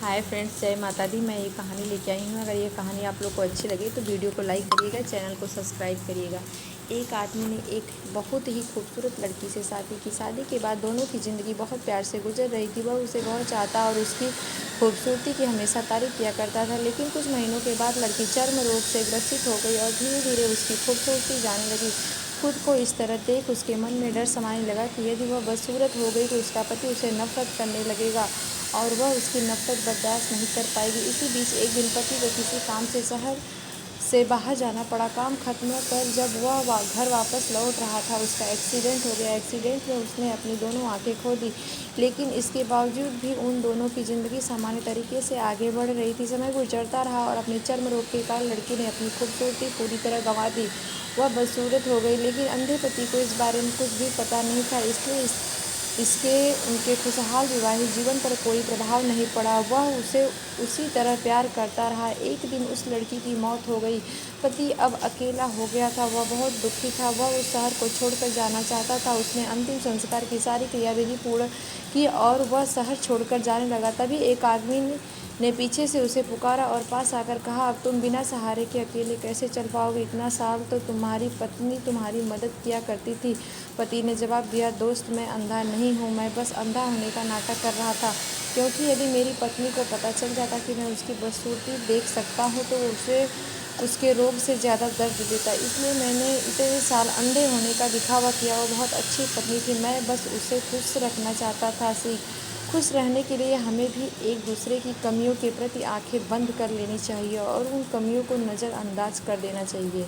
Hi friends, जय माता दी। मैं ये कहानी लेके आई हूँ। अगर ये कहानी आप लोग को अच्छी लगे तो वीडियो को लाइक करिएगा, चैनल को सब्सक्राइब करिएगा। एक आदमी ने एक बहुत ही खूबसूरत लड़की से शादी की। शादी के बाद दोनों की ज़िंदगी बहुत प्यार से गुजर रही थी। वह उसे बहुत चाहता और उसकी खूबसूरती की हमेशा तारीफ किया करता था। लेकिन कुछ महीनों के बाद लड़की चर्म रोग से ग्रसित हो गई और धीरे धीरे उसकी खूबसूरती जाने लगी। खुद को इस तरह देख उसके मन में डर समाने लगा कि यदि वह बदसूरत हो गई तो उसका पति उसे नफरत करने लगेगा और वह उसकी नफरत बर्दाश्त नहीं कर पाएगी। इसी बीच एक दिन पति को किसी काम से शहर से बाहर जाना पड़ा। काम खत्म कर जब वह घर वापस लौट रहा था, उसका एक्सीडेंट हो गया। एक्सीडेंट में उसने अपनी दोनों आंखें खो दी, लेकिन इसके बावजूद भी उन दोनों की ज़िंदगी सामान्य तरीके से आगे बढ़ रही थी। समय गुजरता रहा और अपने चर्म रोग के कारण लड़की ने अपनी खूबसूरती पूरी तरह गंवा दी। वह बदसूरत हो गई, लेकिन अंधे पति को इस बारे में कुछ भी पता नहीं था, इसलिए इसके उनके खुशहाल विवाहित जीवन पर कोई प्रभाव नहीं पड़ा। वह उसे उसी तरह प्यार करता रहा। एक दिन उस लड़की की मौत हो गई। पति अब अकेला हो गया था। वह बहुत दुखी था। वह उस शहर को छोड़कर जाना चाहता था। उसने अंतिम संस्कार की सारी क्रियाविधि पूर्ण की और वह शहर छोड़कर जाने लगा। तभी एक आदमी ने पीछे से उसे पुकारा और पास आकर कहा, अब तुम बिना सहारे के अकेले कैसे चल पाओगे? इतना साल तो तुम्हारी पत्नी तुम्हारी मदद किया करती थी। पति ने जवाब दिया, दोस्त, मैं अंधा नहीं हूँ। मैं बस अंधा होने का नाटक कर रहा था, क्योंकि यदि मेरी पत्नी को पता चल जाता कि मैं उसकी बदसूरती देख सकता हूँ तो उसे उसके रोग से ज़्यादा दर्द देता। इसलिए मैंने इतने साल अंधे होने का दिखावा किया। वो बहुत अच्छी पत्नी थी। मैं बस उसे खुश रखना चाहता था। खुश रहने के लिए हमें भी एक दूसरे की कमियों के प्रति आंखें बंद कर लेनी चाहिए और उन कमियों को नज़रअंदाज कर देना चाहिए।